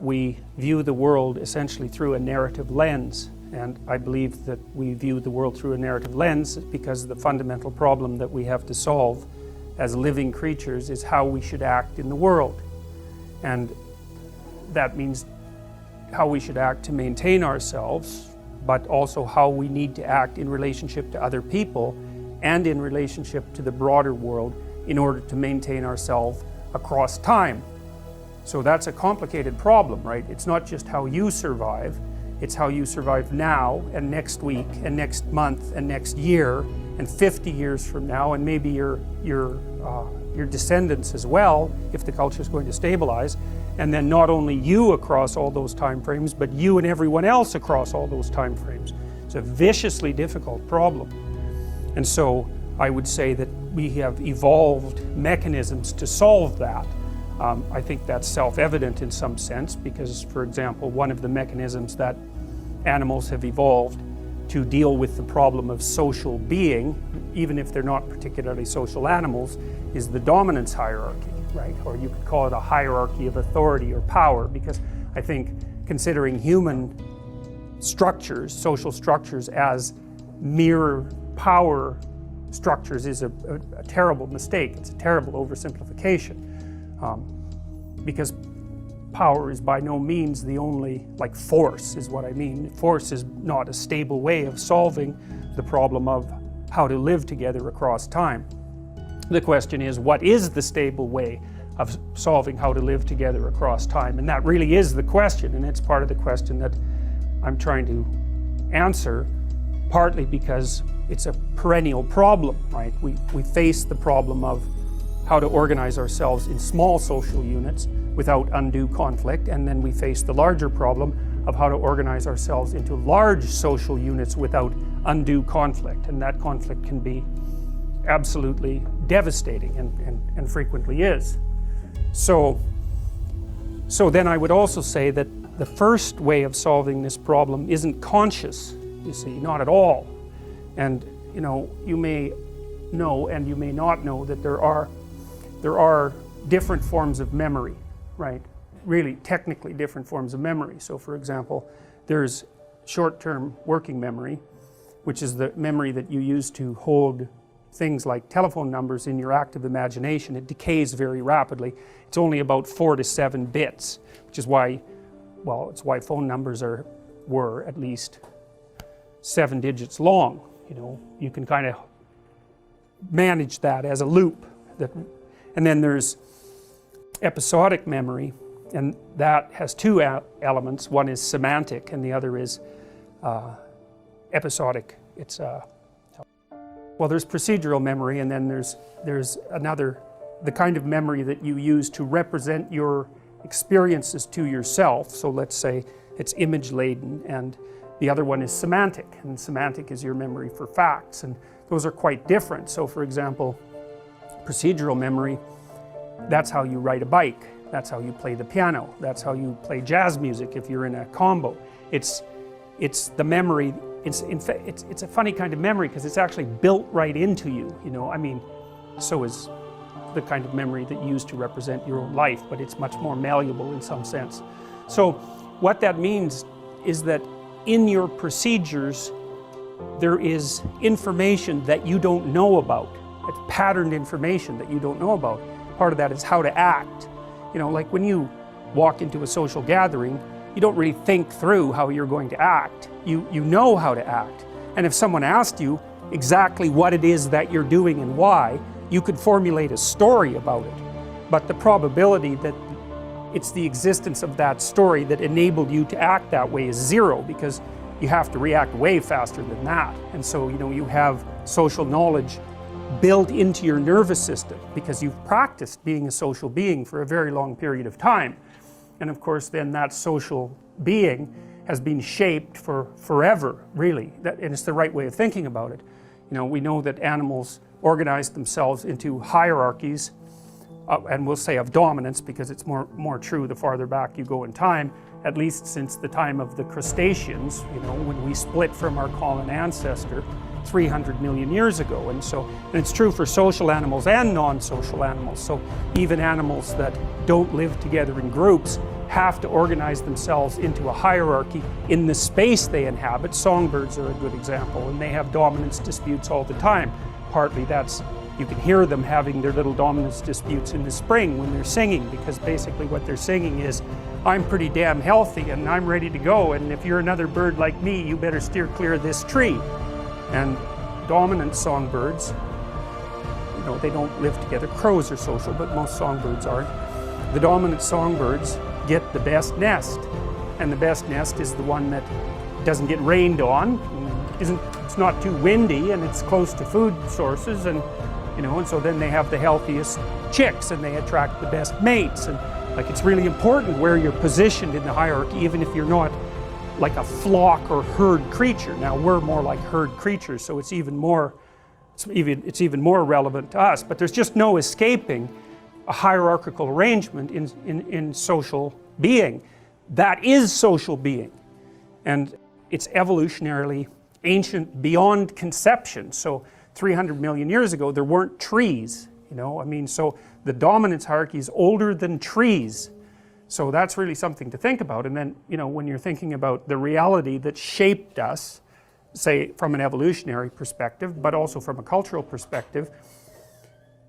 we view the world essentially through a narrative lens. And I believe that we view the world through a narrative lens because the fundamental problem that we have to solve as living creatures is how we should act in the world. And that means how we should act to maintain ourselves, but also how we need to act in relationship to other people and in relationship to the broader world in order to maintain ourselves across time. So that's a complicated problem, right? It's not just how you survive, it's how you survive now and next week and next month and next year and 50 years from now, and maybe your descendants as well, if the culture is going to stabilize. And then not only you across all those time frames, but you and everyone else across all those time frames. It's a viciously difficult problem. And so I would say that we have evolved mechanisms to solve that. I think that's self-evident in some sense because, for example, one of the mechanisms that animals have evolved to deal with the problem of social being, even if they're not particularly social animals, is the dominance hierarchy. Right? Or you could call it a hierarchy of authority or power, because I think considering human structures, social structures, as mere power structures is a terrible mistake. It's a terrible oversimplification, because power is by no means the only, like force is what I mean. Force is not a stable way of solving the problem of how to live together across time. The question is, what is the stable way of solving how to live together across time? And that really is the question, and it's part of the question that I'm trying to answer, partly because it's a perennial problem, right? We face the problem of how to organize ourselves in small social units without undue conflict, and then we face the larger problem of how to organize ourselves into large social units without undue conflict, and that conflict can be absolutely devastating and frequently is. So then I would also say that the first way of solving this problem isn't conscious, you see, not at all. And you may know and you may not know that there are different forms of memory, right? Really technically different forms of memory. So for example, there's short-term working memory, which is the memory that you use to hold things like telephone numbers in your active imagination. It decays very rapidly. It's only about 4 to 7 bits, which is why, well, it's why phone numbers were at least 7 digits long. You can kind of manage that as a loop. And then there's episodic memory, and that has two elements. One is semantic, and the other is episodic. It's well, there's procedural memory, and then there's another, the kind of memory that you use to represent your experiences to yourself. So let's say it's image laden, and the other one is semantic, and semantic is your memory for facts, and those are quite different. So for example, procedural memory, that's how you ride a bike, that's how you play the piano, that's how you play jazz music if you're in a combo. It's the memory. It's a funny kind of memory because it's actually built right into you, I mean, so is the kind of memory that you use to represent your own life, but it's much more malleable in some sense. So what that means is that in your procedures there is information that you don't know about. It's patterned information that you don't know about. Part of that is how to act. Like when you walk into a social gathering, you don't really think through how you're going to act. You know how to act. And if someone asked you exactly what it is that you're doing and why, you could formulate a story about it. But the probability that it's the existence of that story that enabled you to act that way is zero, because you have to react way faster than that. And so, you have social knowledge built into your nervous system because you've practiced being a social being for a very long period of time. And of course, then that social being has been shaped for forever, really. And it's the right way of thinking about it. We know that animals organize themselves into hierarchies, and we'll say of dominance because it's more true the farther back you go in time, at least since the time of the crustaceans, when we split from our common ancestor 300 million years ago. And it's true for social animals and non-social animals. So even animals that don't live together in groups have to organize themselves into a hierarchy in the space they inhabit. Songbirds are a good example, and they have dominance disputes all the time. Partly that's, you can hear them having their little dominance disputes in the spring when they're singing, because basically what they're singing is, I'm pretty damn healthy and I'm ready to go, and if you're another bird like me, you better steer clear of this tree. And dominant songbirds, you know, they don't live together. Crows are social, but most songbirds aren't. The dominant songbirds get the best nest, and the best nest is the one that doesn't get rained on, it's not too windy, and it's close to food sources, and you know, and so then they have the healthiest chicks, and they attract the best mates. And like, it's really important where you're positioned in the hierarchy, even if you're not like a flock or herd creature. Now we're more like herd creatures, so it's even more relevant to us. But there's just no escaping a hierarchical arrangement in social being. That is social being, and it's evolutionarily ancient beyond conception. So 300 million years ago there weren't trees, you know, I mean, so the dominance hierarchy is older than trees. So that's really something to think about. And then, you know, when you're thinking about the reality that shaped us, say from an evolutionary perspective, but also from a cultural perspective,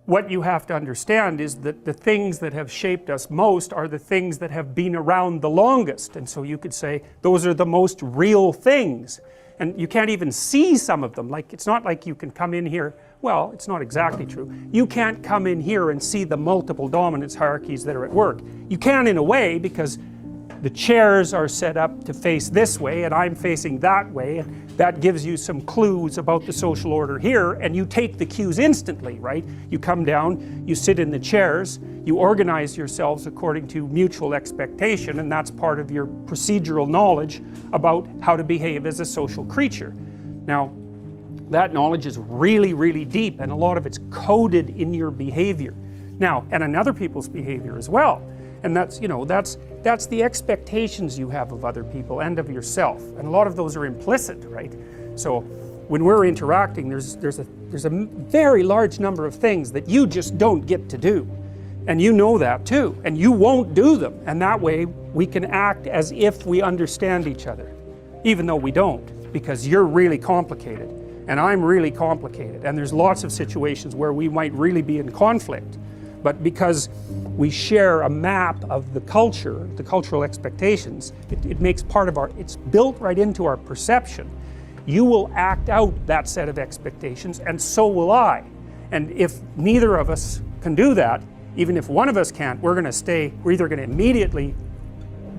what you have to understand is that the things that have shaped us most are the things that have been around the longest. And so you could say those are the most real things. And you can't even see some of them. Like, it's not like you can come in here, well, it's not exactly true. You can't come in here and see the multiple dominance hierarchies that are at work. You can in a way, because the chairs are set up to face this way and I'm facing that way, and that gives you some clues about the social order here, and you take the cues instantly, right? You come down, you sit in the chairs, you organize yourselves according to mutual expectation, and that's part of your procedural knowledge about how to behave as a social creature. Now, that knowledge is really, really deep, and a lot of it's coded in your behavior. Now, and in other people's behavior as well. And that's, you know, that's the expectations you have of other people and of yourself. And a lot of those are implicit, right? So when we're interacting, there's a very large number of things that you just don't get to do. And you know that too. And you won't do them. And that way we can act as if we understand each other, even though we don't, because you're really complicated and I'm really complicated. And there's lots of situations where we might really be in conflict. But because we share a map of the culture, the cultural expectations, it makes part of it's built right into our perception. You will act out that set of expectations, and so will I. And if neither of us can do that, even if one of us can't, we're either going to immediately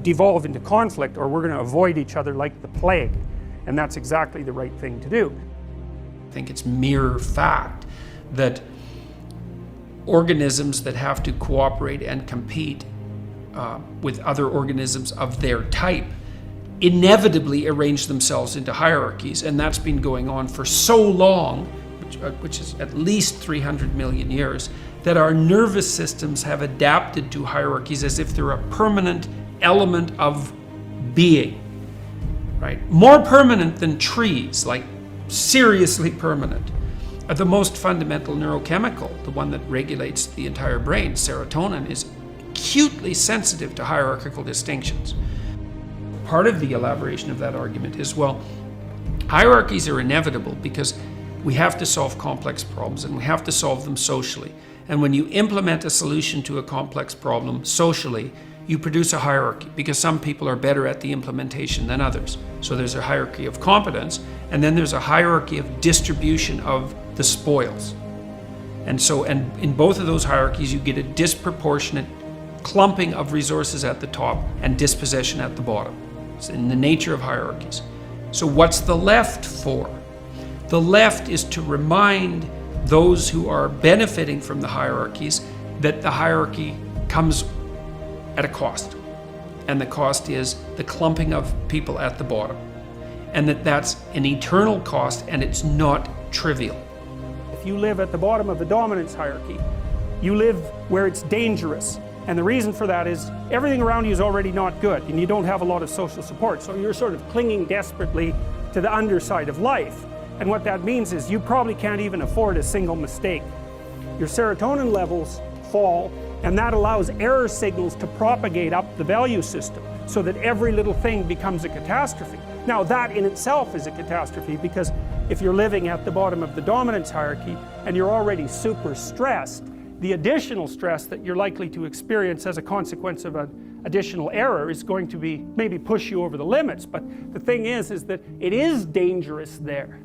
devolve into conflict, or we're going to avoid each other like the plague. And that's exactly the right thing to do. I think it's mere fact that organisms that have to cooperate and compete with other organisms of their type inevitably arrange themselves into hierarchies, and that's been going on for so long, which is at least 300 million years, that our nervous systems have adapted to hierarchies as if they're a permanent element of being, right? More permanent than trees, like seriously permanent. The most fundamental neurochemical, the one that regulates the entire brain, serotonin, is acutely sensitive to hierarchical distinctions. Part of the elaboration of that argument is, well, hierarchies are inevitable because we have to solve complex problems and we have to solve them socially. And when you implement a solution to a complex problem socially, you produce a hierarchy because some people are better at the implementation than others. So there's a hierarchy of competence, and then there's a hierarchy of distribution of the spoils. And in both of those hierarchies, you get a disproportionate clumping of resources at the top and dispossession at the bottom. It's in the nature of hierarchies. So what's the left for? The left is to remind those who are benefiting from the hierarchies that the hierarchy comes at a cost. And the cost is the clumping of people at the bottom. And that's an eternal cost, and it's not trivial. If you live at the bottom of the dominance hierarchy, you live where it's dangerous. And the reason for that is everything around you is already not good, and you don't have a lot of social support. So you're sort of clinging desperately to the underside of life. And what that means is you probably can't even afford a single mistake. Your serotonin levels fall And that allows error signals to propagate up the value system so that every little thing becomes a catastrophe. Now that in itself is a catastrophe, because if you're living at the bottom of the dominance hierarchy and you're already super stressed, the additional stress that you're likely to experience as a consequence of an additional error is going to be maybe push you over the limits. But the thing is that it is dangerous there.